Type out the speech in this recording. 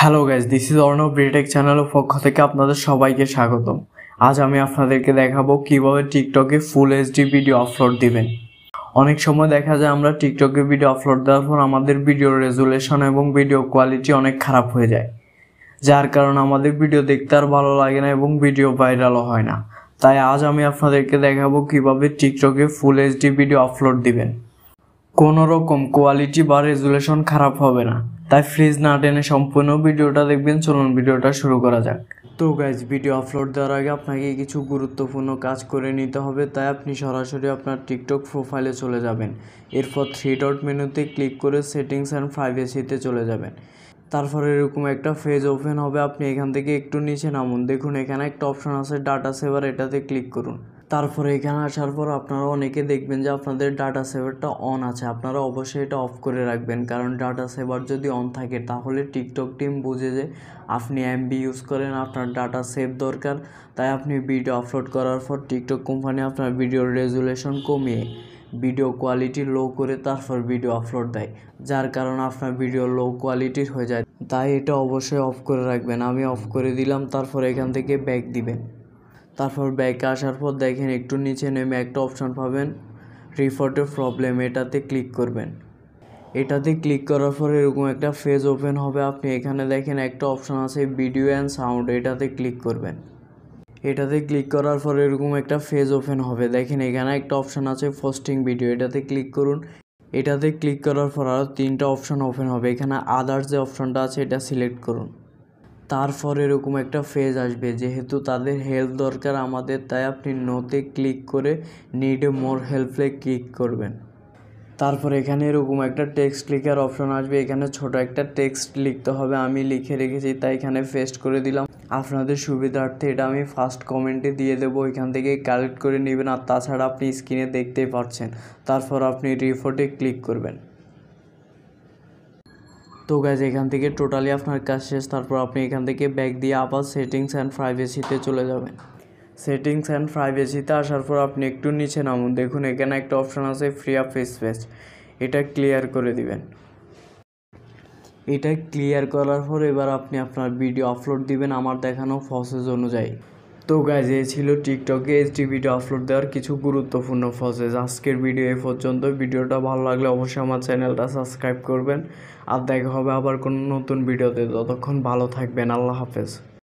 Hello guys, this is Arnab ব্রিটেক চ্যানেলের পক্ষ থেকে আপনাদের সবাইকে স্বাগতম। আজ আমি আপনাদেরকে দেখাবো কিভাবে টিকটকে ফুল এইচডি ভিডিও আপলোড দিবেন। অনেক সময় দেখা যায় আমরা টিকটকে ভিডিও আপলোড দেওয়ার পর আমাদের ভিডিওর রেজুলেশন এবং ভিডিও কোয়ালিটি অনেক খারাপ হয়ে যায়, যার কারণে আমাদের ভিডিও দেখতে আর ভালো লাগে না এবং ভিডিও ভাইরালও হয় না। তাই আজ আমি আপনাদেরকে দেখাবো কিভাবে টিকটকে ফুল এইচডি ভিডিও আপলোড দিবেন। কোনো রকম কোয়ালিটি বা রেজুলেশন খারাপ হবে না, তাই প্লিজ না টেনে সম্পূর্ণ ভিডিওটা দেখবেন। চলুন ভিডিওটা শুরু করা যাক। তো গাইজ, ভিডিও আপলোড দেওয়ার আগে আপনাকে কিছু গুরুত্বপূর্ণ কাজ করে নিতে হবে। তাই আপনি সরাসরি আপনার টিকটক প্রোফাইলে চলে যাবেন। এরপর 3 ডট মেনুতে ক্লিক করে সেটিংস অ্যান্ড প্রাইভেসিতে চলে যাবেন। তারপরে এরকম একটা পেজ ওপেন হবে। আপনি এখান থেকে একটু নিচে নামুন, দেখুন এখানে একটা অপশন আছে ডাটা সেভার, এটাতে ক্লিক করুন। তারপরে এখানে আসার পর আপনারা অনেকে দেখবেন যে আপনাদের ডাটা সেভারটা অন আছে। আপনারা অবশ্যই এটা অফ করে রাখবেন, কারণ ডাটা সেভার যদি অন থাকে তাহলে টিকটক টিম বুঝে যে আপনি এমবি ইউজ করেন, আপনার ডাটা সেভ দরকার। তাই আপনি ভিডিও আপলোড করার পর টিকটক কোম্পানি আপনার ভিডিওর রেজুলেশন কমিয়ে ভিডিও কোয়ালিটি লো করে তারপর ভিডিও আপলোড দেয়, যার কারণে আপনার ভিডিও লো কোয়ালিটির হয়ে যায়। তাই এটা অবশ্যই অফ করে রাখবেন। আমি অফ করে দিলাম। তারপর এখান থেকে ব্যাক দিবেন। তারপর ব্যাকে আসার পর দেখেন একটু নিচে নেমে একটা অপশন পাবেন রিপোর্ট এ প্রবলেম, এটাতে ক্লিক করবেন। এটাতে ক্লিক করার পর এরকম একটা পেজ ওপেন হবে। আপনি এখানে দেখেন একটা অপশন আছে ভিডিও অ্যান্ড সাউন্ড, এটাতে ক্লিক করবেন। এটাতে ক্লিক করার পর এরকম একটা পেজ ওপেন হবে। দেখেন এখানে একটা অপশন আছে পোস্টিং ভিডিও, এটাতে ক্লিক করুন। এটাতে ক্লিক করার পর আরও 3টা অপশন ওপেন হবে। এখানে আদার্স যে অপশনটা আছে এটা সিলেক্ট করুন। তারপর এরকম একটা পেজ আসবে। যেহেতু তাদের হেল্প দরকার আমাদের, তাই আপনি নোতে ক্লিক করে নিড মোর হেল্পে ক্লিক করবেন। তারপর এখানে এরকম একটা টেক্সট লেখার অপশন আসবে। এখানে ছোট একটা টেক্সট লিখতে হবে। আমি লিখে রেখেছি তাই এখানে পেস্ট করে দিলাম। আপনাদের সুবিধার্থে এটা আমি ফার্স্ট কমেন্টে দিয়ে দেবো, এখান থেকে কালেক্ট করে নেবেন। আর তাছাড়া আপনি স্ক্রিনে দেখতেই পাচ্ছেন। তারপর আপনি রিপোর্টে ক্লিক করবেন। তো গাইজ, এখান থেকে টোটালি আপনার কাজ শেষ। তারপর আপনি এখান থেকে ব্যাক দিয়ে আবার সেটিংস অ্যান্ড প্রাইভেসিতে চলে যাবেন। সেটিংস অ্যান্ড প্রাইভেসিতে আসার পর আপনি একটু নিচে নামুন, দেখুন এখানে একটা অপশন আছে ফ্রি আপ স্পেস, এটা ক্লিয়ার করে দিবেন। এটা ক্লিয়ার করার পর এবার আপনি আপনার ভিডিও আপলোড দিবেন আমার দেখানো প্রসেস অনুযায়ী। তো গাইজ, এই ছিল টিকটকে এইচডি ভিডিও আপলোড দেওয়ার কিছু গুরুত্বপূর্ণ প্রসেস। আজকের ভিডিও এই পর্যন্ত। ভিডিওটা ভালো লাগলে অবশ্যই আমার চ্যানেলটা সাবস্ক্রাইব করবেন। আর দেখা হবে আবার কোনো নতুন ভিডিওতে। ততক্ষণ ভালো থাকবেন। আল্লাহ হাফেজ।